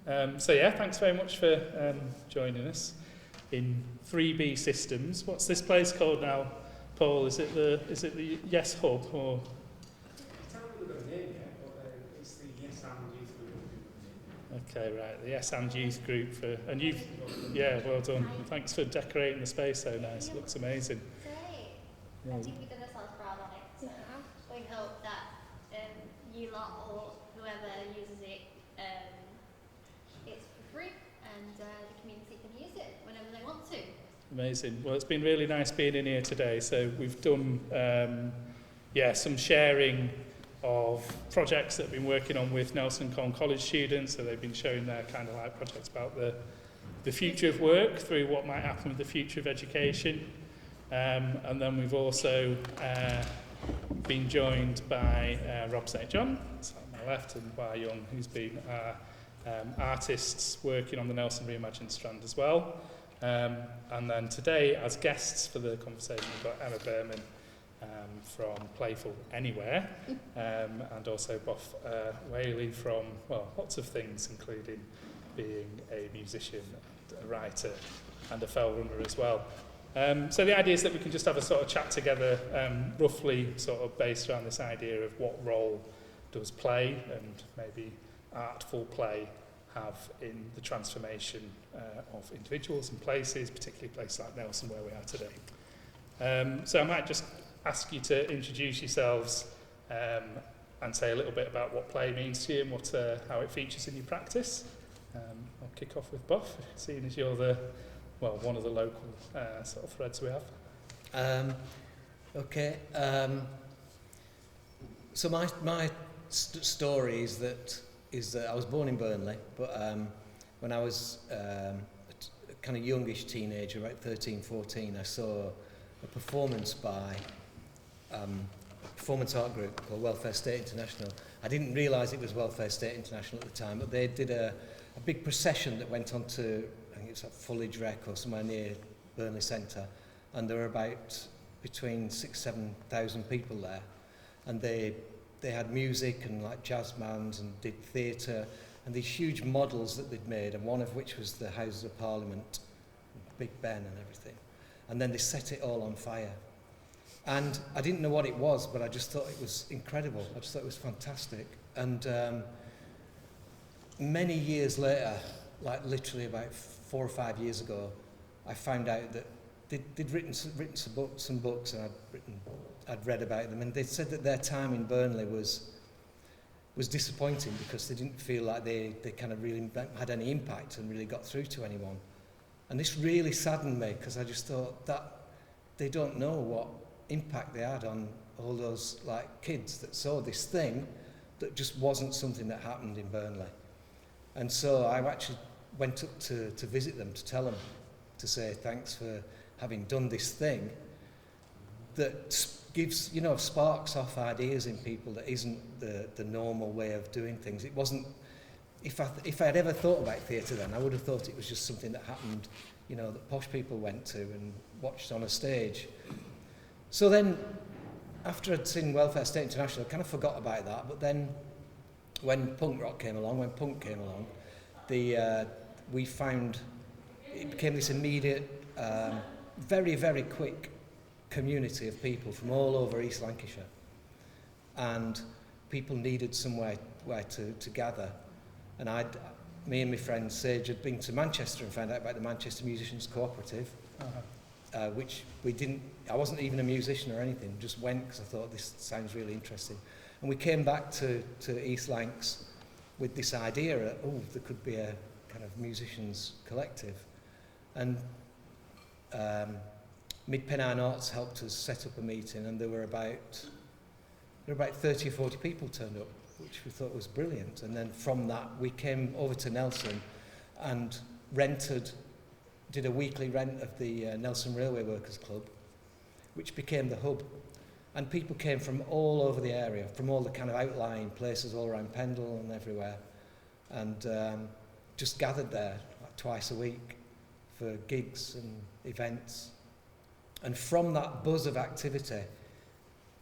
So yeah, thanks very much for joining us in 3B Systems. What's this place called now, Paul? Is it the Yes Hub or? I can't remember the name yet, but it's the Yes and Youth Group. Okay, right, the Yes and Youth Group and you've, yeah, well done. And thanks for decorating the space so nice. It looks amazing. Great. Yeah. I think we've done ourselves proud on it. So we hope that you lot or whoever uses it, it's for free and the community can use it whenever they want to. Amazing. Well, it's been really nice being in here today. So we've done, some sharing of projects that we've been working on with Nelson College students. So they've been showing their kind of like projects about the future of work through what might happen with the future of education. And then we've also been joined by Rob St. John, that's on my left, and Hwa Young, who's been artists working on the Nelson Reimagined strand as well. And then today, as guests for the conversation, we've got Bearman from Playful Anywhere, and also Boff Whalley from, well, lots of things, including being a musician, a writer, and a fell runner as well. So the idea is that we can just have a sort of chat together, roughly sort of based around this idea of what role does play and maybe artful play have in the transformation of individuals and places, particularly places like Nelson where we are today. So I might just ask you to introduce yourselves and say a little bit about what play means to you and how it features in your practice. I'll kick off with Boff, seeing as you're one of the local sort of threads we have. Okay. So my story is that I was born in Burnley, but when I was a kind of youngish teenager, about 13, 14, I saw a performance by a performance art group called Welfare State International. I didn't realise it was Welfare State International at the time, but they did a big procession that went on to, I think it's at Fulledge Rec or somewhere near Burnley Centre, and there were about between 6,000-7,000 people there, and they had music and like jazz bands and did theatre and these huge models that they'd made, and one of which was the Houses of Parliament, Big Ben and everything, and then they set it all on fire. And I didn't know what it was, but I just thought it was incredible. I just thought it was fantastic. And many years later, like literally about 4 or 5 years ago, I found out that they'd written some books, and I'd read about them, and they said that their time in Burnley was disappointing because they didn't feel like they kind of really had any impact and really got through to anyone. And this really saddened me because I just thought that they don't know what impact they had on all those like kids that saw this thing that just wasn't something that happened in Burnley. And so I actually went up to visit them, to tell them, to say thanks for having done this thing that gives, sparks off ideas in people that isn't the normal way of doing things. It wasn't, if I had ever thought about theatre then, I would have thought it was just something that happened, that posh people went to and watched on a stage. So then, after I'd seen Welfare State International, I kind of forgot about that, but then when punk came along, we found it became this immediate, very, very quick community of people from all over East Lancashire, and people needed somewhere where to gather. And me and my friend Sage had been to Manchester and found out about the Manchester Musicians Cooperative, which I wasn't even a musician or anything, just went because I thought this sounds really interesting. And we came back to East Lancs with this idea that, there could be a kind of musicians collective. And Mid-Pennine Arts helped us set up a meeting, and there were about 30 or 40 people turned up, which we thought was brilliant. And then from that, we came over to Nelson and did a weekly rent of the Nelson Railway Workers Club, which became the hub. And people came from all over the area, from all the kind of outlying places all around Pendle and everywhere, and just gathered there like twice a week for gigs and events. And from that buzz of activity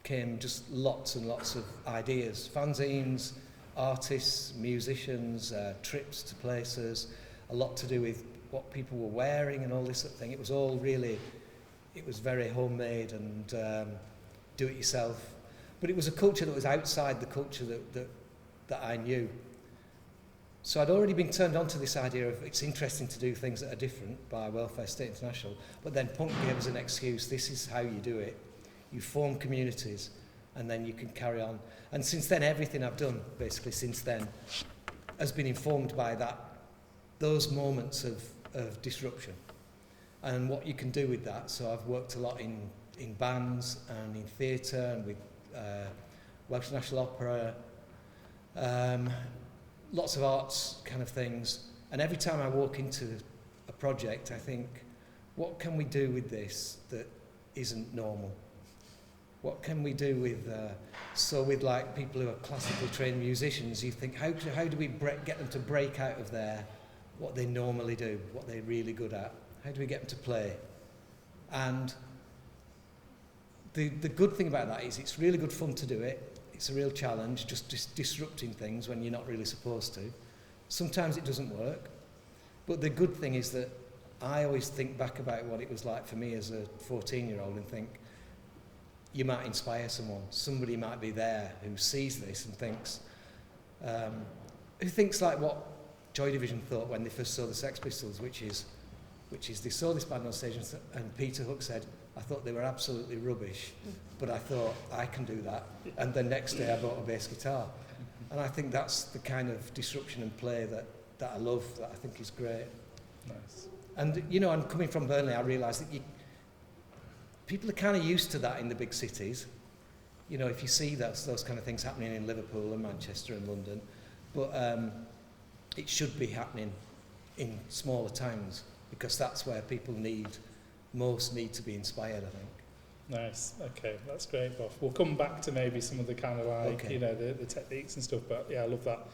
came just lots and lots of ideas, fanzines, artists, musicians, trips to places, a lot to do with what people were wearing and all this sort of thing. It was all really, it was very homemade and do-it-yourself. But it was a culture that was outside the culture that I knew. So I'd already been turned on to this idea of it's interesting to do things that are different by Welfare State International, but then punk gave us an excuse. This is how you do it. You form communities and then you can carry on. And since then, everything I've done, basically since then, has been informed by those moments of disruption and what you can do with that. So I've worked a lot in bands and in theatre and with Welsh National Opera, lots of arts kind of things. And every time I walk into a project, I think, what can we do with this that isn't normal? What can we do with, so with like people who are classically trained musicians, you think, how do we get them to break out of what they normally do, what they're really good at? How do we get them to play? And the good thing about that is it's really good fun to do it. It's a real challenge, just disrupting things when you're not really supposed to. Sometimes it doesn't work. But the good thing is that I always think back about what it was like for me as a 14-year-old and think, you might inspire someone. Somebody might be there who sees this and thinks like what Joy Division thought when they first saw the Sex Pistols, which is they saw this band on stage and Peter Hook said, I thought they were absolutely rubbish, but I thought I can do that. And the next day I bought a bass guitar. And I think that's the kind of disruption and play that I love, that I think is great. Nice. And, and coming from Burnley, I realised that people are kind of used to that in the big cities. If you see those kind of things happening in Liverpool and Manchester and London, but it should be happening in smaller towns because that's where people most need to be inspired, I think. Nice. Okay, that's great, Boff. We'll come back to maybe some of the kind of the techniques and stuff, but yeah, I love that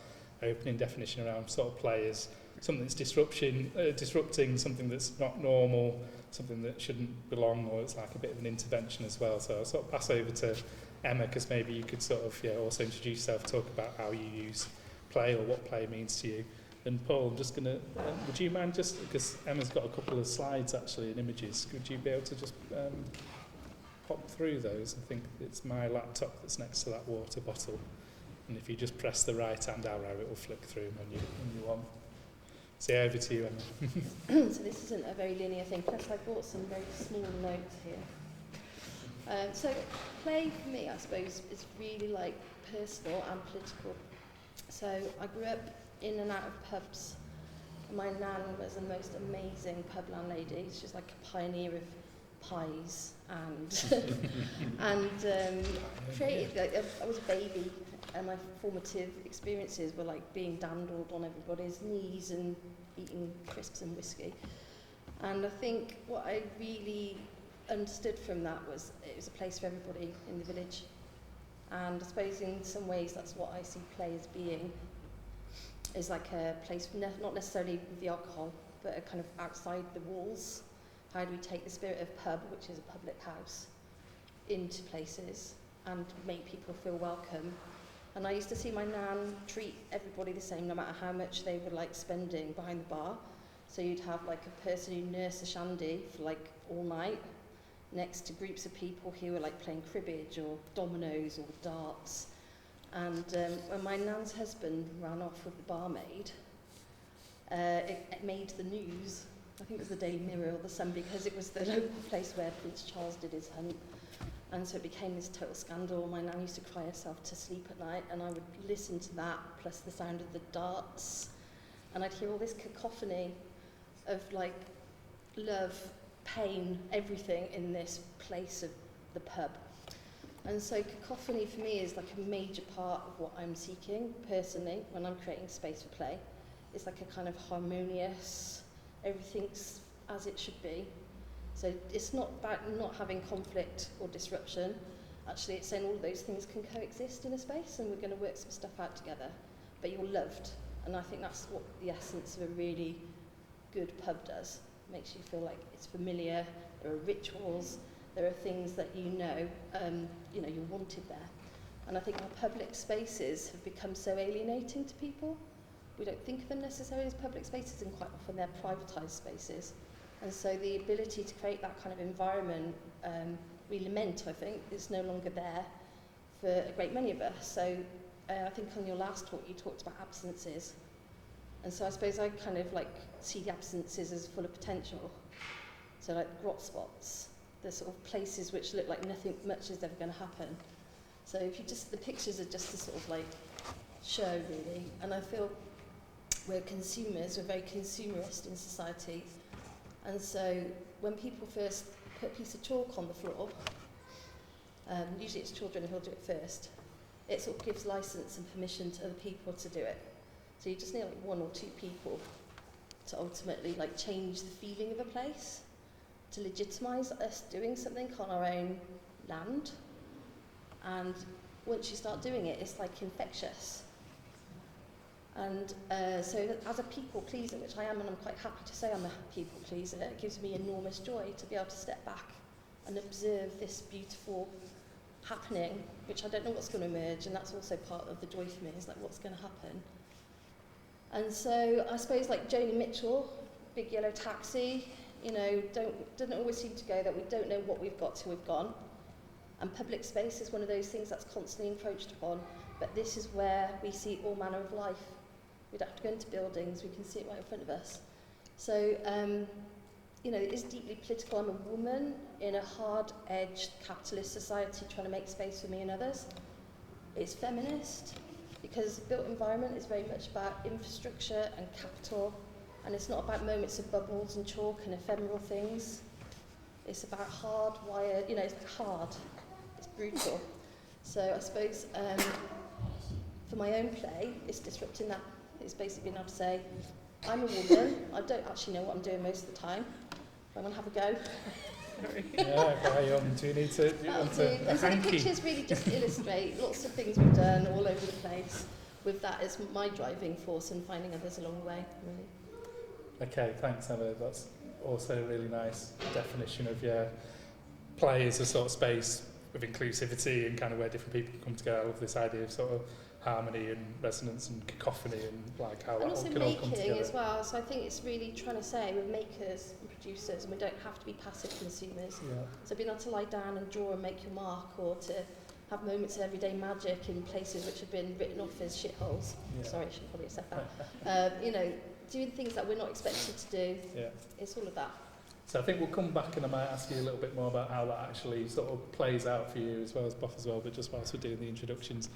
opening definition around sort of play as something that's disrupting something that's not normal, something that shouldn't belong, or it's like a bit of an intervention as well. So I'll sort of pass over to Emma, because maybe you could sort of also introduce yourself, talk about how you use play or what play means to you. And Paul, I'm just going to, would you mind just, because Emma's got a couple of slides actually and images, would you be able to just pop through those? I think it's my laptop that's next to that water bottle. And if you just press the right hand arrow, it will flick through when you want. So over to you, Emma. So this isn't a very linear thing, plus I brought some very small notes here. So play for me, I suppose, is really like personal and political. So I grew up in and out of pubs. My nan was the most amazing pub landlady. She's like a pioneer of pies and created. I was a baby, and my formative experiences were like being dandled on everybody's knees and eating crisps and whiskey. And I think what I really understood from that was it was a place for everybody in the village. And I suppose in some ways that's what I see play as being, is like a place, not necessarily with the alcohol, but a kind of outside the walls. How do we take the spirit of pub, which is a public house, into places and make people feel welcome? And I used to see my nan treat everybody the same, no matter how much they were like spending behind the bar. So you'd have like a person who nursed a shandy for like all night, next to groups of people who were like playing cribbage or dominoes or darts. And when my nan's husband ran off with the barmaid, it made the news. I think it was the Daily Mirror or the Sun, because it was the local place where Prince Charles did his hunt. And so it became this total scandal. My nan used to cry herself to sleep at night, and I would listen to that, plus the sound of the darts. And I'd hear all this cacophony of like love, pain, everything in this place of the pub. And so cacophony for me is like a major part of what I'm seeking personally when I'm creating space for play. It's like a kind of harmonious, everything's as it should be. So it's not about not having conflict or disruption. Actually, it's saying all of those things can coexist in a space, and we're going to work some stuff out together. But you're loved, and I think that's what the essence of a really good pub does. It makes you feel like it's familiar. There are rituals. There are things that you're wanted there. And I think our public spaces have become so alienating to people. We don't think of them necessarily as public spaces, and quite often they're privatised spaces. And so the ability to create that kind of environment, we lament, I think, is no longer there for a great many of us. So I think on your last talk you talked about absences. And so I suppose I kind of like see the absences as full of potential. So like grot spots, the sort of places which look like nothing much is ever going to happen. So if you just, the pictures are just a sort of like show really. And I feel we're consumers, we're very consumerist in society. And so when people first put a piece of chalk on the floor, usually it's children who'll do it first, it sort of gives license and permission to other people to do it. So you just need like one or two people to ultimately like change the feeling of a place, to legitimise us doing something on our own land. And once you start doing it, it's like infectious. And so as a people pleaser, which I am, and I'm quite happy to say I'm a people pleaser, it gives me enormous joy to be able to step back and observe this beautiful happening, which I don't know what's going to emerge, and that's also part of the joy for me, is like what's going to happen. And so I suppose like Joni Mitchell, Big Yellow Taxi, you know, doesn't always seem to go that we don't know what we've got till we've gone. And public space is one of those things that's constantly encroached upon, but this is where we see all manner of life. We don't have to go into buildings, we can see it right in front of us. So, you know, it is deeply political. I'm a woman in a hard-edged capitalist society trying to make space for me and others. It's feminist, because the built environment is very much about infrastructure and capital, and it's not about moments of bubbles and chalk and ephemeral things. It's about hard wire, you know, it's hard, it's brutal. So I suppose for my own play, it's disrupting that. It's basically being able to say, I'm a woman, I don't actually know what I'm doing most of the time, but I'm going to have a go. Yeah, Hwa Young, do you need to... And so the pictures really just illustrate lots of things we've done all over the place, with that as my driving force and finding others along the way, really. Okay, thanks, Emma. That's also a really nice definition of, play as a sort of space of inclusivity and kind of where different people come together. I love this idea of sort of harmony and resonance and cacophony and like how And that also all can all come making together. as well, so I think it's really trying to say we're makers and producers, and we don't have to be passive consumers. Yeah. So being able to lie down and draw and make your mark, or to have moments of everyday magic in places which have been written off as shitholes. Yeah. Sorry, I should probably have said that. You know, doing things that we're not expected to do. Yeah. It's all of that. So I think we'll come back and I might ask you a little bit more about how that actually sort of plays out for you, as well as Boff as well, but just whilst we're doing the introductions.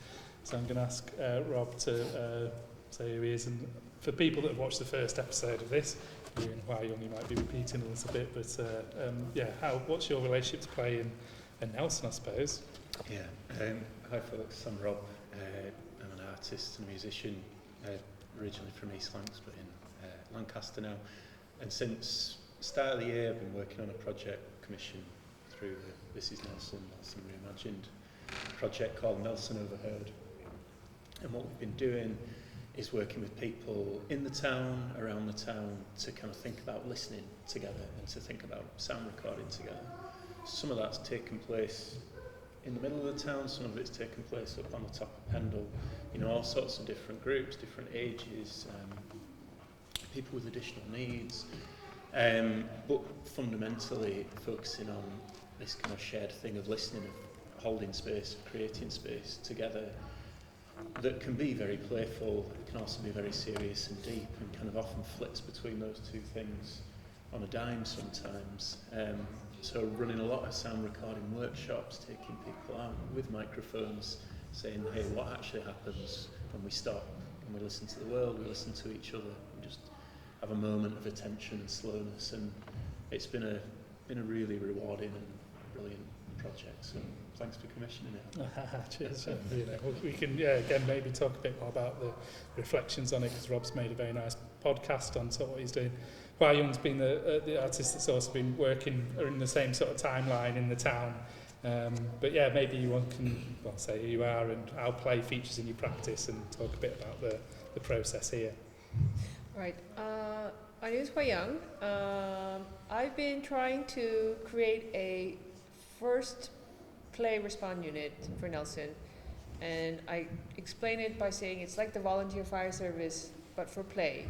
So I'm going to ask Rob to say who he is, and for people that have watched the first episode of this, you and Hwa Young, you might be repeating a little bit, but what's your relationship to play and Nelson, I suppose? Yeah, hi folks, I'm Rob. I'm an artist and a musician, originally from East Lancs, but in Lancaster now. And since the start of the year, I've been working on a project commissioned through the This Is Nelson Reimagined project called Nelson Overheard. And what we've been doing is working with people in the town, around the town, to kind of think about listening together and to think about sound recording together. Some of that's taken place in the middle of the town, some of it's taken place up on the top of Pendle. You know, all sorts of different groups, different ages, people with additional needs, but fundamentally focusing on this kind of shared thing of listening, of holding space, of creating space together, that can be very playful, can also be very serious and deep, and kind of often flips between those two things on a dime sometimes. So running a lot of sound recording workshops, taking people out with microphones, saying, hey, what actually happens when we stop, when we listen to the world, we listen to each other, and just have a moment of attention and slowness. And it's been a really rewarding and brilliant project. So thanks for commissioning it. Cheers. You know, we can again maybe talk a bit more about the reflections on it, because Rob's made a very nice podcast on sort of what he's doing. Hwa Young's been the artist that's also been working in the same sort of timeline in the town. But yeah, maybe you can say who you are and how play features in your practice, and talk a bit about the process here. Right. My name is Hwa Young. I've been trying to create a first play respond unit for Nelson And I explain it by saying it's like the volunteer fire service, but for play.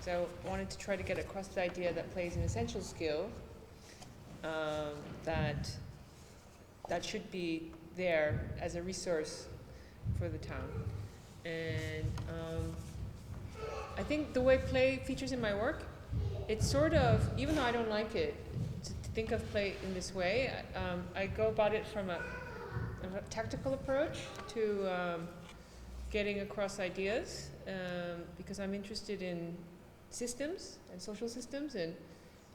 So I wanted to try to get across the idea that play is an essential skill, that should be there as a resource for the town. And I think the way play features in my work, it's sort of, even though I don't like it, to think of play in this way, I go about it from a tactical approach to getting across ideas, because I'm interested in systems and social systems and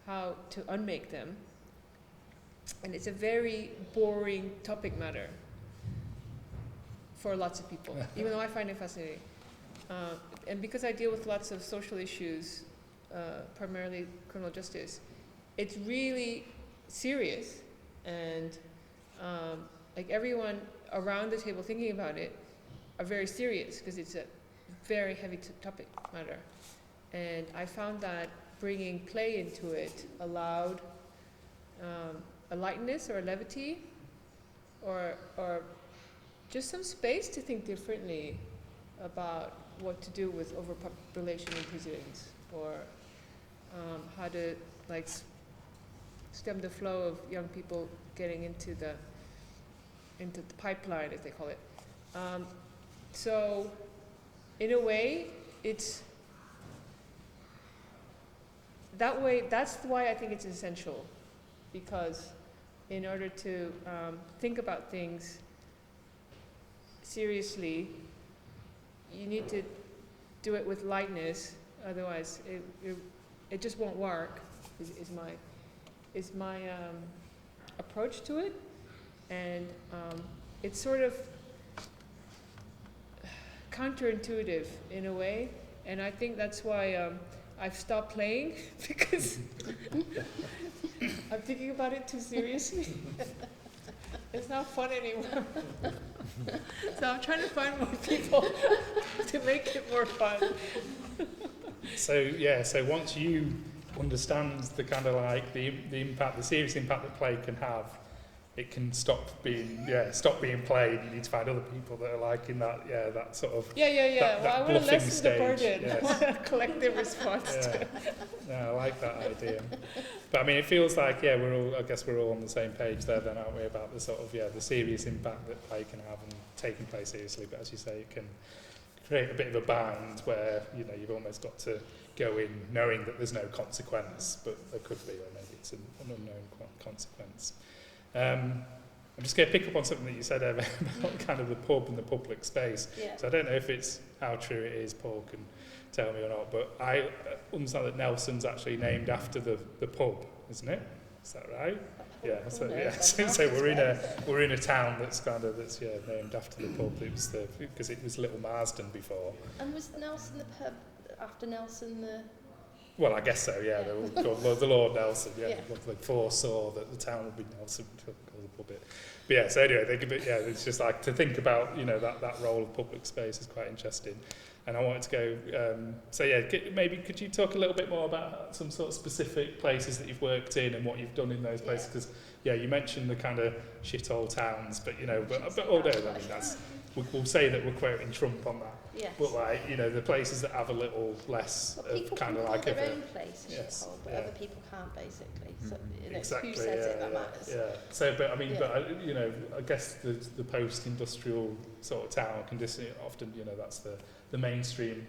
how to unmake them. And it's a very boring topic matter for lots of people, even though I find it fascinating. And because I deal with lots of social issues, primarily criminal justice, it's really serious, and like everyone around the table thinking about it are very serious because it's a very heavy topic matter. And I found that bringing play into it allowed a lightness or a levity, or just some space to think differently about what to do with overpopulation in prisons, or how to like stem the flow of young people getting into the pipeline, as they call it. So in a way, it's that way. That's why I think it's essential, because in order to think about things seriously, you need to do it with lightness. Otherwise, it just won't work. Is my approach to it, and it's sort of counterintuitive in a way, and I think that's why I've stopped playing because I'm thinking about it too seriously. It's not fun anymore. So I'm trying to find more people to make it more fun. So once you understand the kind of like the impact, the serious impact that play can have, it can stop being played. You need to find other people that are like in that that sort of that Well, I want to lessen stage. the burden. Yes. Collective response to it. I like that idea. But I mean, it feels like I guess we're all on the same page there, then, aren't we? About the sort of the serious impact that play can have and taking play seriously. But as you say, it can create a bit of a bind where you've almost got to go in knowing that there's no consequence, but there could be, or maybe it's an unknown consequence. I'm just going to pick up on something that you said about kind of the pub and the public space. Yeah. So I don't know if it's how true it is, Paul can tell me or not, but I understand that Nelson's actually named after the pub, isn't it? Is that right? Yeah. So we're in a town that's named after the pub. It was because it was Little Marsden before. And was Nelson the pub after Nelson the? Well, I guess so, yeah. The Lord Nelson, Yeah. They foresaw that the town would be Nelson to call the pub it. But yeah, so anyway, it's just like to think about, that role of public space is quite interesting. And I wanted to go, maybe could you talk a little bit more about some sort of specific places that you've worked in and what you've done in those places? Because, you mentioned the kind of shithole towns, but we'll say that we're quoting Trump on that. Yes. But the places that have a little less people kind of can like call their own place a yes, shithole, but other people can't, basically. So exactly, who says it that matters. Yeah. So, but I mean, I guess the post-industrial sort of town condition often, that's the mainstream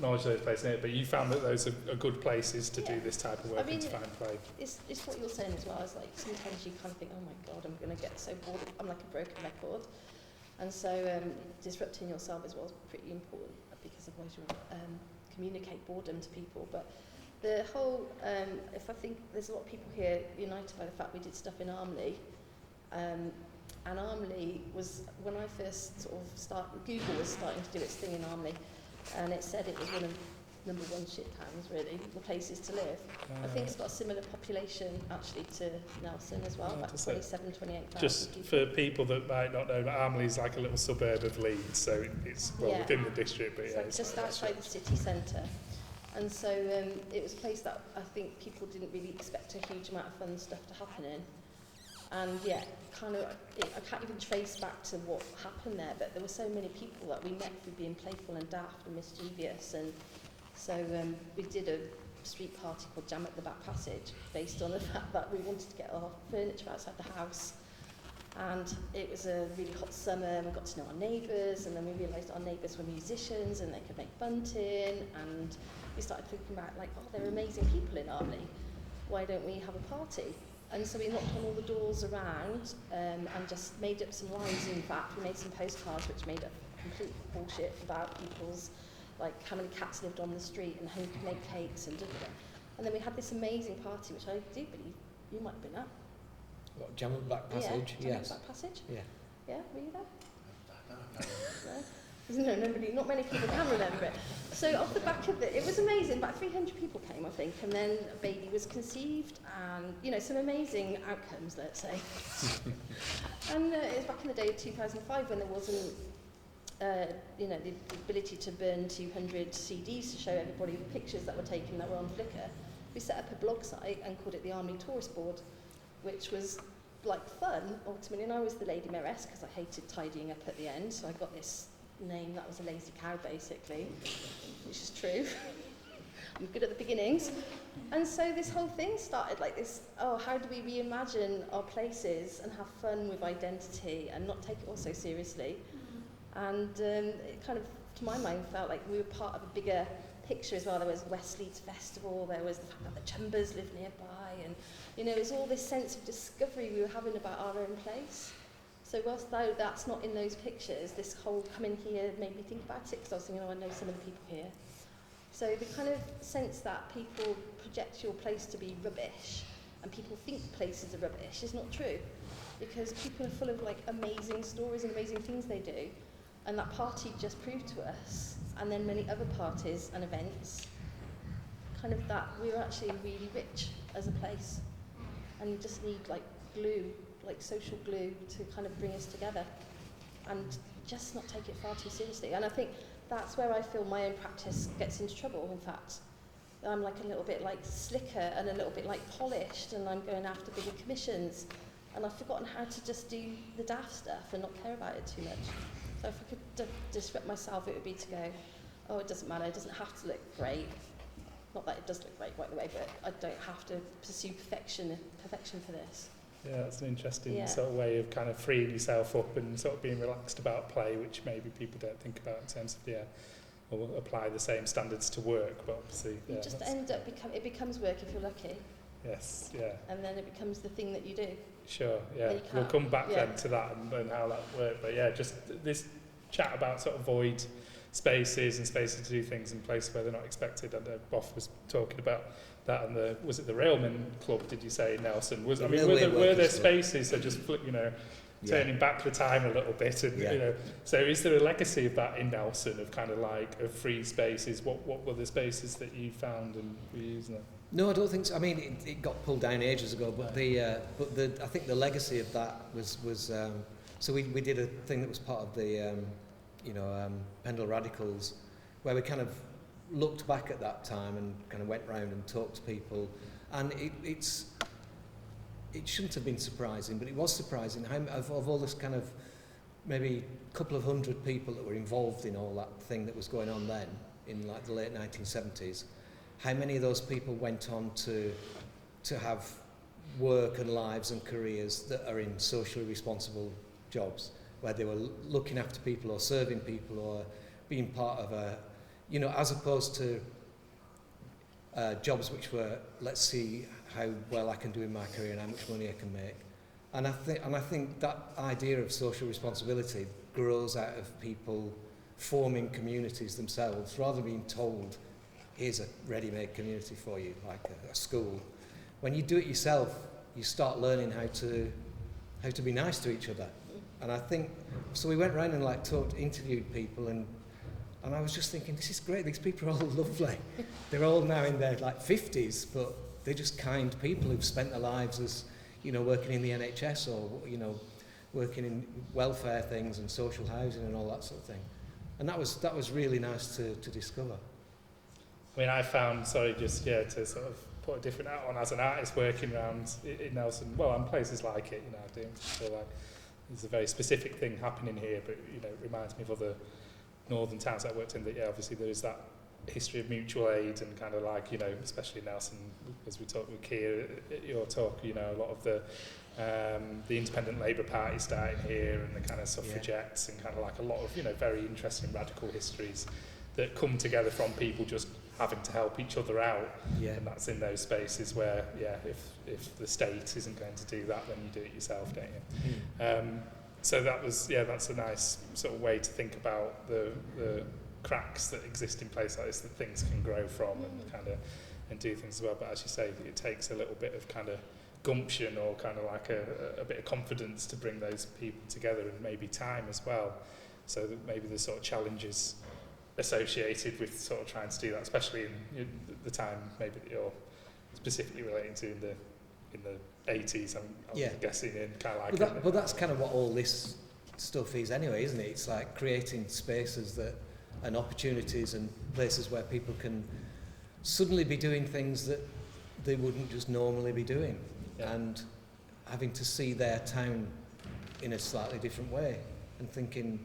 knowledge of those places. But you found that those are good places to do this type of work and to find play. It's what you're saying as well. It's like sometimes you kind of think, oh my God, I'm going to get so bored. I'm like a broken record. And so disrupting yourself as well is pretty important, because otherwise you'll communicate boredom to people. But the whole, if I think there's a lot of people here united by the fact we did stuff in Armley, and Armley was, when I first sort of started, Google was starting to do its thing in Armley, and it said it was one of number one shit towns, really, the places to live. I think it's got a similar population, actually, to Nelson as well, about 27, 28,000 Just people. for people that might not know, Armley's like a little suburb of Leeds, so it's within the district, but it's just outside the city centre. And so it was a place that I think people didn't really expect a huge amount of fun stuff to happen in. And yeah, I can't even trace back to what happened there, but there were so many people that we met through being playful and daft and mischievous, and so we did a street party called Jam at the Back Passage, based on the fact that we wanted to get our furniture outside the house. And it was a really hot summer, and we got to know our neighbours, and then we realised our neighbours were musicians and they could make bunting, and we started thinking about, like, oh, there are amazing people in Artley, why don't we have a party? And so we knocked on all the doors around and just made up some lines. In fact, we made some postcards which made up complete bullshit about people's, like, how many cats lived on the street and who could make cakes and da-da-da. And then we had this amazing party, which I do believe you might have been at. What, Jam at the Back Passage? Yeah, Jam at Yes. the Back Passage. Yeah. Yeah, were you there? No, not many people can remember it. So off the back of it was amazing. About 300 people came, I think, and then a baby was conceived, and, you know, some amazing outcomes, let's say. And it was back in the day of 2005 when there wasn't, you know, the ability to burn 200 CDs to show everybody the pictures that were taken that were on Flickr. We set up a blog site and called it the Army Tourist Board, which was like fun, ultimately. And I was the Lady Mayoress because I hated tidying up at the end, so I got this name that was a lazy cow, basically, which is true. I'm good at the beginnings. And so this whole thing started like this, oh, how do we reimagine our places and have fun with identity and not take it all so seriously? And it kind of, to my mind, felt like we were part of a bigger picture as well. There was West Leeds Festival, there was the fact that the Chumbas lived nearby, and, you know, it was all this sense of discovery we were having about our own place. So whilst though that's not in those pictures, this whole coming here made me think about it, because I was thinking, oh, I know some of the people here. So the kind of sense that people project your place to be rubbish and people think places are rubbish is not true, because people are full of, like, amazing stories and amazing things they do, and that party just proved to us, and then many other parties and events, kind of that we're actually really rich as a place, and you just need, like, glue, like social glue, to kind of bring us together and just not take it far too seriously. And I think that's where I feel my own practice gets into trouble. In fact, I'm like a little bit like slicker and a little bit like polished, and I'm going after bigger commissions, and I've forgotten how to just do the daft stuff and not care about it too much. So if I could disrupt myself, it would be to go, oh, it doesn't matter, it doesn't have to look great. Not that it does look great, by the way, but I don't have to pursue perfection for this. Yeah, that's an interesting sort of way of kind of freeing yourself up and sort of being relaxed about play, which maybe people don't think about in terms of, or apply the same standards to work, but obviously... You just end up, it becomes work if you're lucky. Yes, yeah. And then it becomes the thing that you do. Sure, yeah. We'll come back then to that and how that worked. But yeah, just this chat about sort of void spaces and spaces to do things in places where they're not expected. And Boff was talking about that, and was it the Railman Club, did you say, Nelson? Were there spaces that just, turning back the time a little bit, and so is there a legacy of that in Nelson, of kind of like of free spaces? What were the spaces that you found and were using them? No, I don't think so. I mean, it got pulled down ages ago, but I think the legacy of that was so we did a thing that was part of the Pendle Radicals, where we kind of looked back at that time and kind of went round and talked to people, and it shouldn't have been surprising, but it was surprising how of all this kind of maybe a couple of hundred people that were involved in all that thing that was going on then in like the late 1970s, how many of those people went on to have work and lives and careers that are in socially responsible jobs, where they were looking after people or serving people or being part of a, as opposed to jobs which were, let's see how well I can do in my career and how much money I can make. And I think that idea of social responsibility grows out of people forming communities themselves, rather than being told, here's a ready-made community for you, like a school. When you do it yourself, you start learning how to be nice to each other. And I think, so we went around and interviewed people, and I was just thinking, this is great, these people are all lovely. They're all now in their 50s, but they're just kind people who've spent their lives as, working in the NHS or, working in welfare things and social housing and all that sort of thing. And that was really nice to discover. I mean, I found, to sort of put a different hat on as an artist working around in Nelson, well, and places like it, I do feel like there's a very specific thing happening here, but, it reminds me of other northern towns I worked in that, obviously there is that history of mutual aid and kind of like, especially Nelson, as we talked with Keir at your talk, a lot of the Independent Labour Party starting here and the kind of suffragettes and kind of like a lot of, very interesting radical histories that come together from people just having to help each other out. Yeah. And that's in those spaces where, if the state isn't going to do that, then you do it yourself, don't you? So that's a nice sort of way to think about the cracks that exist in places like this that things can grow from and do things as well. But as you say, it takes a little bit of kind of gumption or kind of like a bit of confidence to bring those people together, and maybe time as well. So that maybe the sort of challenges associated with sort of trying to do that, especially in the time maybe that you're specifically relating to in the 80s, I'm guessing, in kind of like... But that's kind of what all this stuff is anyway, isn't it? It's like creating spaces and opportunities and places where people can suddenly be doing things that they wouldn't just normally be doing, and having to see their town in a slightly different way and thinking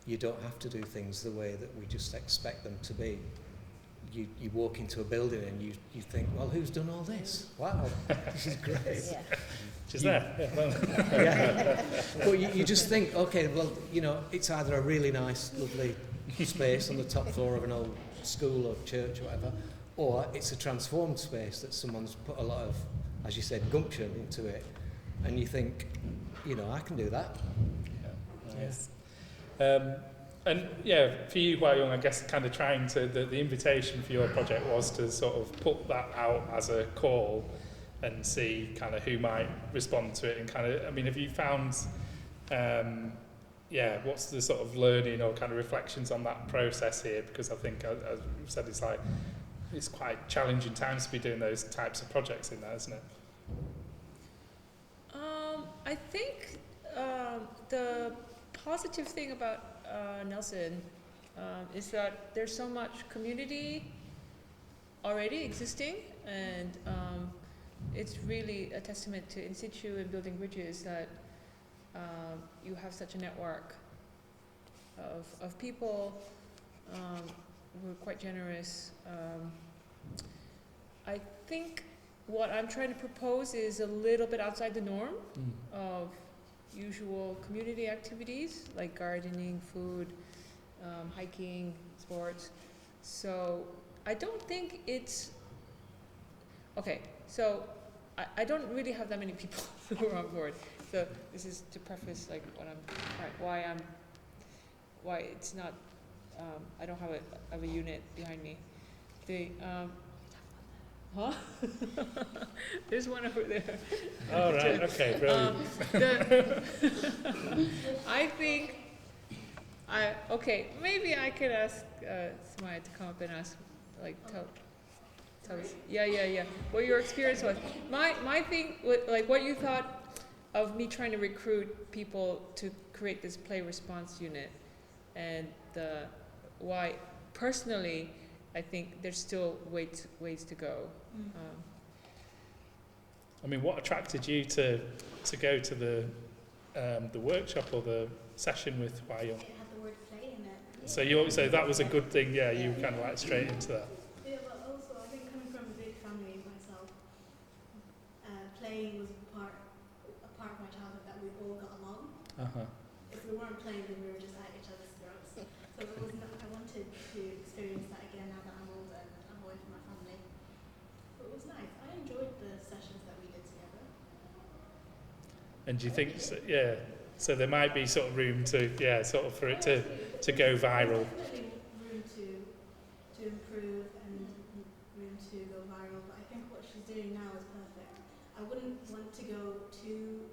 you don't have to do things the way that we just expect them to be. You walk into a building and you think, well, who's done all this? Wow, this is great. Yeah. She's there. But you just think, okay, well, it's either a really nice, lovely space on the top floor of an old school or church or whatever, or it's a transformed space that someone's put a lot of, as you said, gumption into it, and you think, I can do that. Yes. And for you, Hwa Young, I guess kind of trying to, the invitation for your project was to sort of put that out as a call and see kind of who might respond to it, and kind of, have you found, what's the sort of learning or kind of reflections on that process here? Because I think, as we've said, it's quite challenging times to be doing those types of projects in there, isn't it? I think the positive thing about Nelson is that there's so much community already existing, and it's really a testament to In-Situ and building bridges that you have such a network of people who are quite generous. I think what I'm trying to propose is a little bit outside the norm of usual community activities like gardening, food, hiking, sports. So I don't think it's okay. So I don't really have that many people who are on board. So this is to preface like why it's not. I don't have a unit behind me. There's one over there. Oh, right, okay, brilliant. I think, maybe I could ask Samaya to come up and ask, tell us, what your experience was. My thing, what you thought of me trying to recruit people to create this play response unit, and why, personally, I think there's still ways to go. What attracted you to go to the workshop or the session with Hwa Young? It had the word play in it. So that was a good thing. Yeah, you were kind of like straight into that. Yeah, but also I think coming from a big family myself, playing was a part of my childhood that we all got along. If we weren't playing, then we were just at each other's throats. So it was not, I wanted to experience that again now that I'm older and I'm away from my family. But it was nice. I enjoyed the sessions that we did together. And do you think, so there might be sort of room to, sort of for it to go viral? Definitely room to improve and room to go viral. But I think what she's doing now is perfect. I wouldn't want to go too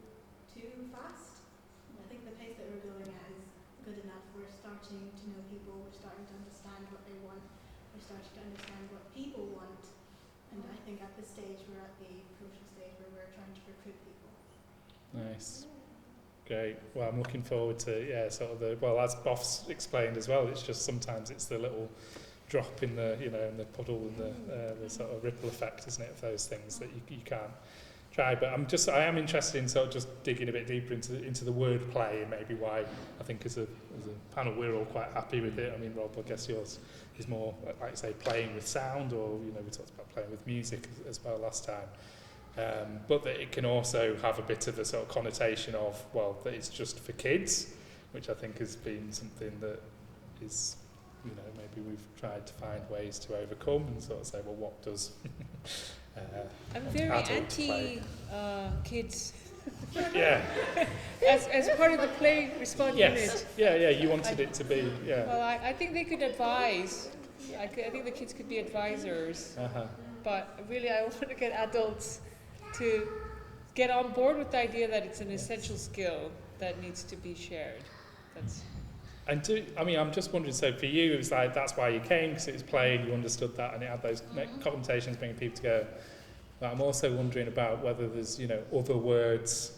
fast. I think the pace that we're going at is good enough. We're starting to know people. We're starting to understand what they want. We're starting to understand what people want. And I think at this stage, we're at the crucial stage where we're trying to recruit people. Nice. Great. Well, I'm looking forward to, as Boff's explained as well, it's just sometimes it's the little drop in the, in the puddle and the sort of ripple effect, isn't it, of those things that you can't try. But I am interested in sort of just digging a bit deeper into the word play, and maybe why I think as a panel we're all quite happy with it. I mean, Rob, I guess yours is more, like you say, playing with sound, or, we talked about playing with music as well last time. But that it can also have a bit of a sort of connotation of, well, that it's just for kids, which I think has been something that is, maybe we've tried to find ways to overcome and sort of say, well, what does I'm very anti kids. Yeah. as part of the play response unit. Yeah, you wanted it to be, Well, I think they could advise. I think the kids could be advisors. But really, I want to get adults to get on board with the idea that it's an essential skill that needs to be shared. I'm just wondering, so for you, it was like, that's why you came, because it was playing, you understood that, and it had those conversations bringing people together. But I'm also wondering about whether there's, other words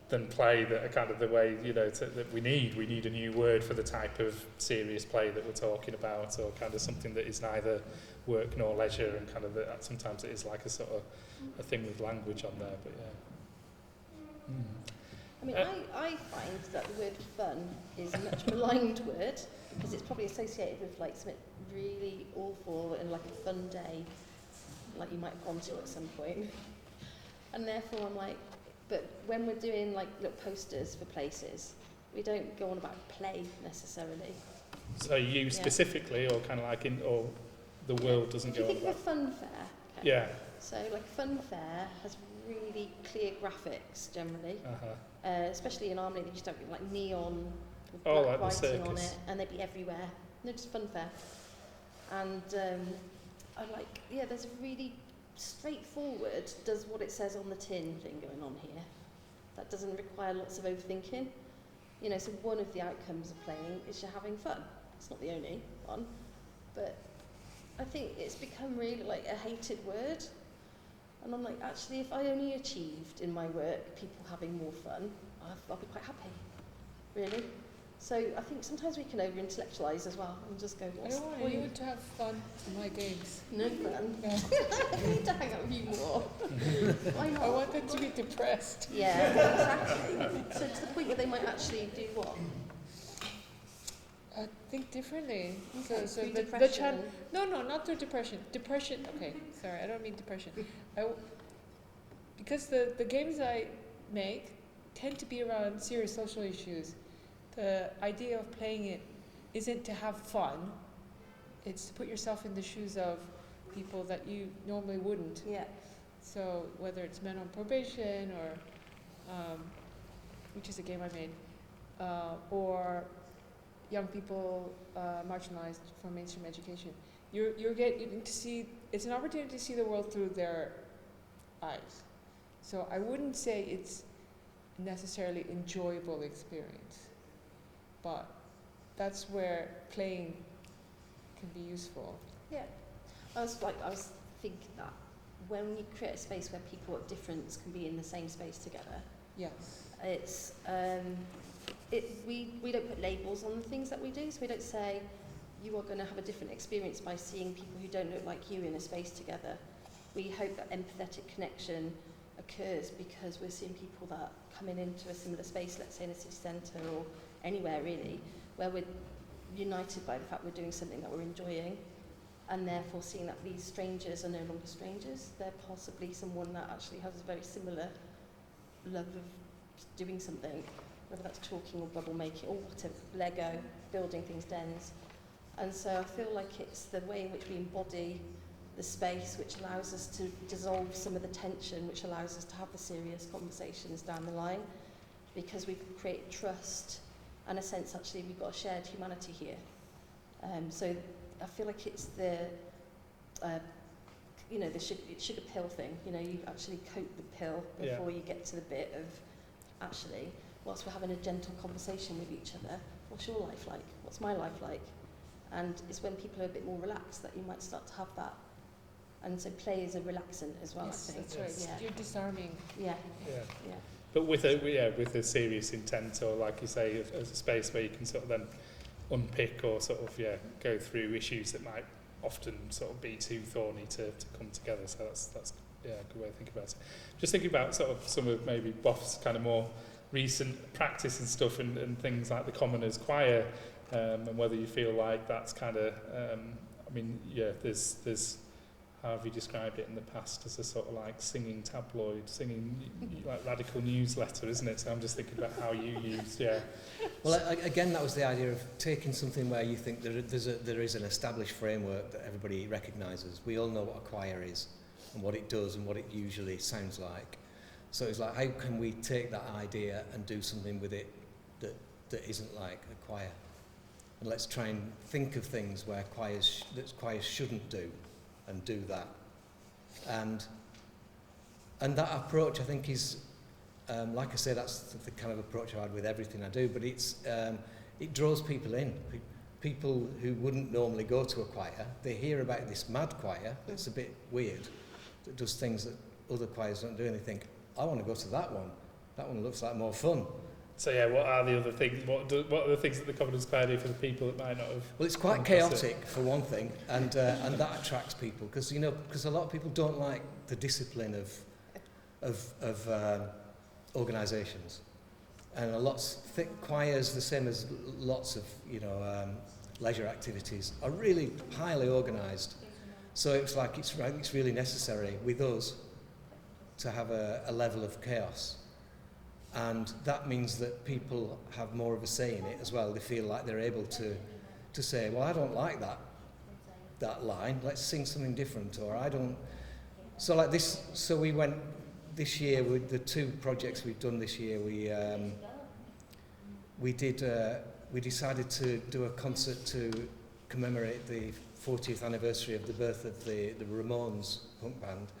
than play that are kind of the way, that we need a new word for the type of serious play that we're talking about, or kind of something that is neither work nor leisure, and kind of that sometimes it is like a sort of a thing with language on there, but yeah. I mean, I find that the word fun is a much maligned word, because it's probably associated with like something really awful and like a fun day, like you might have gone to at some point. And therefore I'm like, but when we're doing like little posters for places, we don't go on about play necessarily. So you specifically, or kind of like or the world doesn't go on about? If you think of a fun fair, okay. Yeah. So like fun fair has really clear graphics generally. Especially in Army, they used to have like neon with black writing on it, and they'd be everywhere. No, just fun fair. And I like, there's a really straightforward, does what it says on the tin thing going on here. That doesn't require lots of overthinking. So one of the outcomes of playing is you're having fun. It's not the only one, but I think it's become really like a hated word. And I'm like, actually, if I only achieved in my work people having more fun, I'll be quite happy, really. So I think sometimes we can over-intellectualise as well and just go, what's the point? I want to have fun in my games. No fun. I need to hang out with you more. Why not? I want them to be depressed. Yeah, exactly. So to the point where they might actually do what? Think differently. Okay, So through the depression. No, not through depression. Depression. Okay, sorry, I don't mean depression. Because the games I make tend to be around serious social issues. The idea of playing it isn't to have fun. It's to put yourself in the shoes of people that you normally wouldn't. Yeah. So whether it's men on probation, or which is a game I made, or young people marginalized from mainstream education, you're getting to see, it's an opportunity to see the world through their eyes. So I wouldn't say it's necessarily enjoyable experience, but that's where playing can be useful. Yeah. I was thinking that when you create a space where people of difference can be in the same space together, Yes. it's we don't put labels on the things that we do, so we don't say you are going to have a different experience by seeing people who don't look like you in a space together. We hope that empathetic connection occurs because we're seeing people that coming into a similar space, let's say in a city centre or anywhere really, where we're united by the fact we're doing something that we're enjoying, and therefore seeing that these strangers are no longer strangers. They're possibly someone that actually has a very similar love of doing something, whether that's talking or bubble making or whatever, Lego, building things, dens. And so I feel like it's the way in which we embody the space which allows us to dissolve some of the tension, which allows us to have the serious conversations down the line, because we've created trust and a sense actually we've got a shared humanity here. So I feel like it's the sugar pill thing. You actually coat the pill before you get to the bit of actually, whilst we're having a gentle conversation with each other, what's your life like? What's my life like? And it's when people are a bit more relaxed that you might start to have that. And so play is a relaxant as well, Yes, I think. that's right. Yeah. You're disarming. Yeah. Yeah. But with a serious intent, or like you say, as a space where you can sort of then unpick or sort of go through issues that might often sort of be too thorny to come together. So that's yeah, a good way to think about it. Just thinking about sort of some of maybe Boff's kind of more recent practice and stuff, and things like the Commoners Choir, and whether you feel like that's kind of, I mean, yeah, there's how have you described it in the past, as a sort of like singing tabloid, singing like radical newsletter, isn't it? So I'm just thinking about how you use, yeah. Well, again, that was the idea of taking something where you think there is an established framework that everybody recognises. We all know what a choir is and what it does and what it usually sounds like. So it's like, how can we take that idea and do something with it that isn't like a choir? And let's try and think of things where choirs shouldn't do, and do that. And that approach, I think, is, like I say, that's the kind of approach I had with everything I do, but it draws people in. People who wouldn't normally go to a choir, they hear about this mad choir that's a bit weird, that does things that other choirs don't do, and they think, I want to go to that one. That one looks like more fun. So yeah, what are the other things? What are the things that the Commoners Choir do for the people that might not have? Well, it's quite chaotic for one thing, and that attracts people because a lot of people don't like the discipline of organisations, and choirs, the same as lots of leisure activities, are really highly organised. So it's like it's really necessary with us to have a level of chaos. And that means that people have more of a say in it as well. They feel like they're able to say, well, I don't like that line, let's sing something different, or I don't. So like this, so we went this year with the two projects we've done this year, we decided to do a concert to commemorate the 40th anniversary of the birth of the Ramones punk band.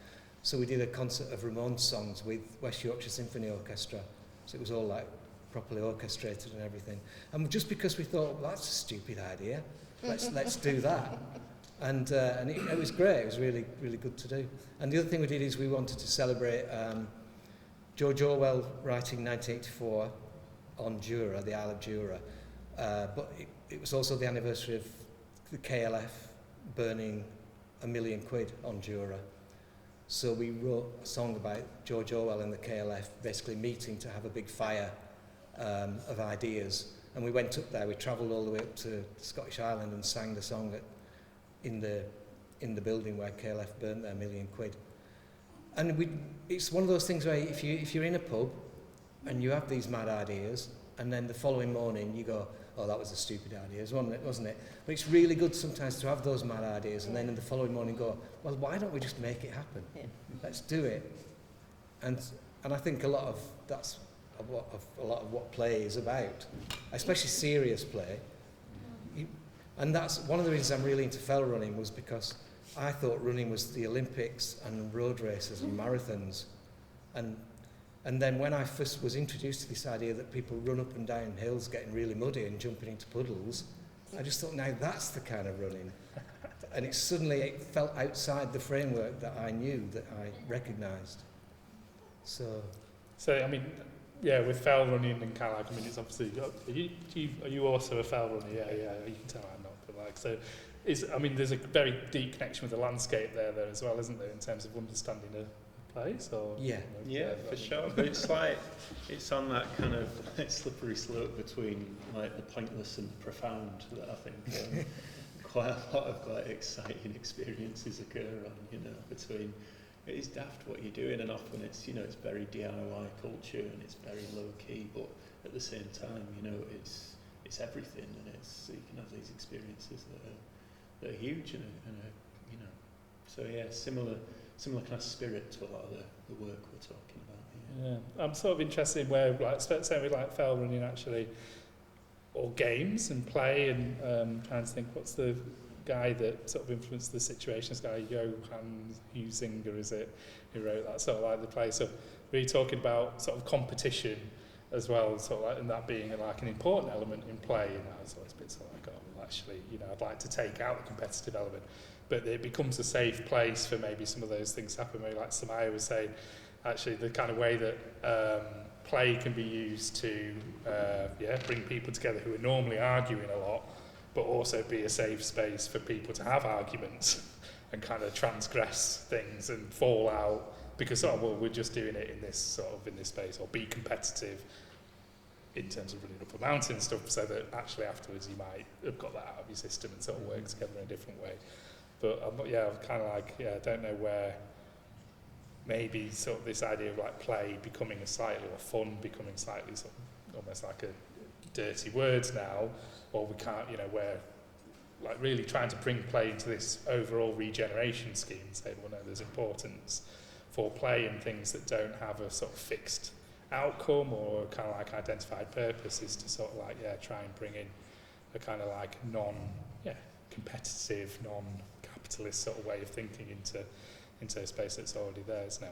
So we did a concert of Ramones songs with West Yorkshire Symphony Orchestra. So it was all like properly orchestrated and everything. And just because we thought, well, that's a stupid idea, let's do that. And it was great. It was really, really good to do. And the other thing we did is we wanted to celebrate George Orwell writing 1984 on Jura, the Isle of Jura. But it was also the anniversary of the KLF burning £1 million on Jura. So we wrote a song about George Orwell and the KLF basically meeting to have a big fire of ideas. And we went up there, we travelled all the way up to the Scottish Island and sang the song in the building where KLF burnt their £1 million. And it's one of those things where if you're in a pub and you have these mad ideas, and then the following morning you go, oh, that was a stupid idea, wasn't it? But it's really good sometimes to have those mad ideas, and then in the following morning go, well, why don't we just make it happen? Yeah. Let's do it. And I think that's a lot of what play is about, especially serious play. And that's one of the reasons I'm really into fell running, was because I thought running was the Olympics and road races and marathons. And then when I first was introduced to this idea that people run up and down hills getting really muddy and jumping into puddles, I just thought, now that's the kind of running. And it felt outside the framework that I knew, that I recognised. So I mean, yeah, with fell running and Callag, I mean, it's obviously, are you also a fell runner? Yeah, you can tell I'm not, but like, so there's a very deep connection with the landscape there as well, isn't there, in terms of understanding a place, or yeah, for sure. But it's like it's on that kind of slippery slope between like the pointless and the profound that I think quite a lot of quite exciting experiences occur on. Between it is daft what you're doing, and often it's it's very DIY culture and it's very low key, but at the same time it's everything, and you can have these experiences that are huge and so yeah, similar kind of spirit to a lot of the work we're talking about here. Yeah, I'm sort of interested in where, like, certainly like fell running actually, or games and play, and trying to think what's the guy that sort of influenced the situation. This guy Johan Huizinga, is it, who wrote that sort of like the play. So really talking about sort of competition as well, sort of like, and that being like an important element in play. So it's a bit sort of like, oh, actually, I'd like to take out the competitive element. But it becomes a safe place for maybe some of those things to happen. Maybe like Samaya was saying, actually the kind of way that play can be used to bring people together who are normally arguing a lot, but also be a safe space for people to have arguments and kind of transgress things and fall out because, oh, well, we're just doing it in this space, or be competitive in terms of running up a mountain and stuff, so that actually afterwards you might have got that out of your system and sort of work together in a different way. But I'm kind of like, I don't know where maybe sort of this idea of like play becoming a slightly, or fun becoming slightly sort of almost like a dirty word now, or we can't, where like really trying to bring play into this overall regeneration scheme and say, well, no, there's importance for play and things that don't have a sort of fixed outcome or kind of like identified purpose, is to sort of like, try and bring in a kind of like competitive, non-capitalist sort of way of thinking into a space that's already theirs now.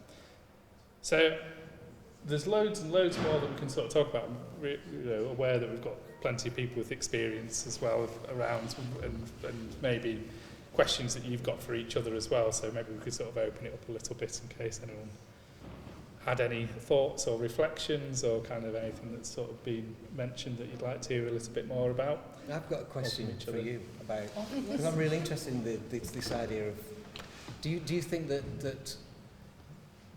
So there's loads and loads more that we can sort of talk about. I'm aware that we've got plenty of people with experience as well around, and maybe questions that you've got for each other as well, so maybe we could sort of open it up a little bit in case anyone had any thoughts or reflections or kind of anything that's sort of been mentioned that you'd like to hear a little bit more about. I've got a question for you about, because I'm really interested in this idea of, do you think that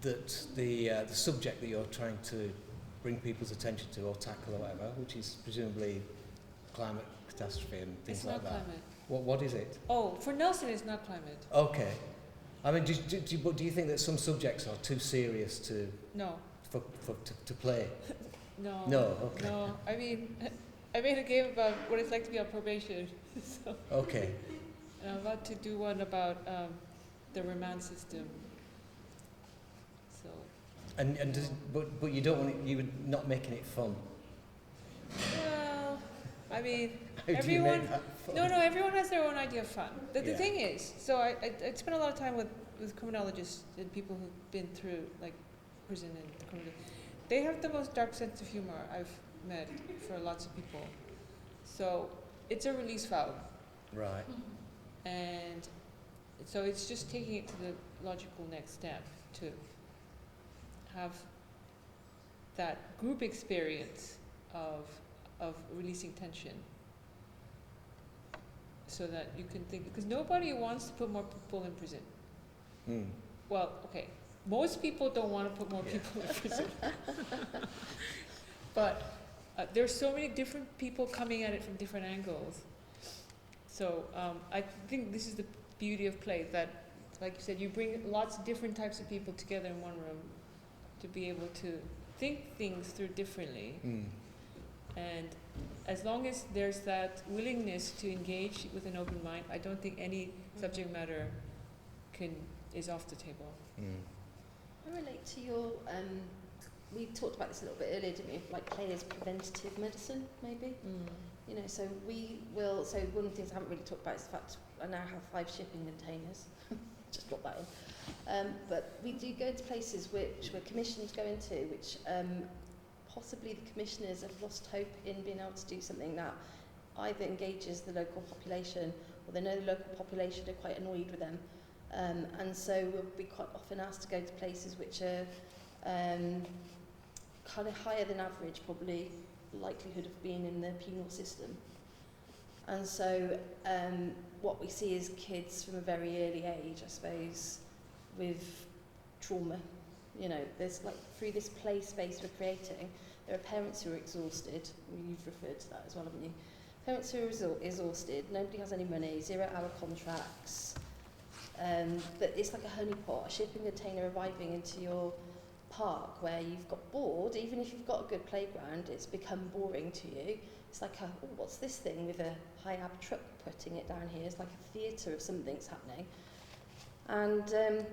the subject that you're trying to bring people's attention to or tackle or whatever, which is presumably climate catastrophe and things it's like not that. Climate. What is it? Oh, for Nelson, it's not climate. Okay. I mean, do you think that some subjects are too serious to play? No. No. Okay. No. I mean, I made a game about what it's like to be on probation. So. Okay. And I'm about to do one about the remand system. So. And but you don't want it, you would not making it fun. Well, I mean, How do you make that fun? No, everyone has their own idea of fun. The Yeah. thing is, so I spent a lot of time with criminologists and people who've been through like prison and criminal. They have the most dark sense of humor I've met for lots of people. So it's a release valve. Right. And so it's just taking it to the logical next step to have that group experience of releasing tension, so that you can think, because nobody wants to put more people in prison. Mm. Well, okay, most people don't want to put more people in prison. But there's so many different people coming at it from different angles. So I think this is the beauty of play, that, like you said, you bring lots of different types of people together in one room to be able to think things through differently. Mm. And as long as there's that willingness to engage with an open mind, I don't think any subject matter is off the table. Mm. I relate to your, we talked about this a little bit earlier, didn't we? Like play as preventative medicine, maybe. So so one of the things I haven't really talked about is the fact I now have 5 shipping containers. Just drop that in. But we do go into places which we're commissioned to go into, which possibly the commissioners have lost hope in being able to do something that either engages the local population, or they know the local population are quite annoyed with them. And so we'll be quite often asked to go to places which are kind of higher than average, probably likelihood of being in the penal system. And so what we see is kids from a very early age, I suppose, with trauma. There's like, through this play space we're creating, there are parents who are exhausted. You've referred to that as well, haven't you? Parents who are exhausted, nobody has any money, 0-hour contracts. But it's like a honeypot, a shipping container arriving into your park where you've got bored. Even if you've got a good playground, it's become boring to you. It's like, what's this thing with a high-ab truck putting it down here? It's like a theatre of something's happening. And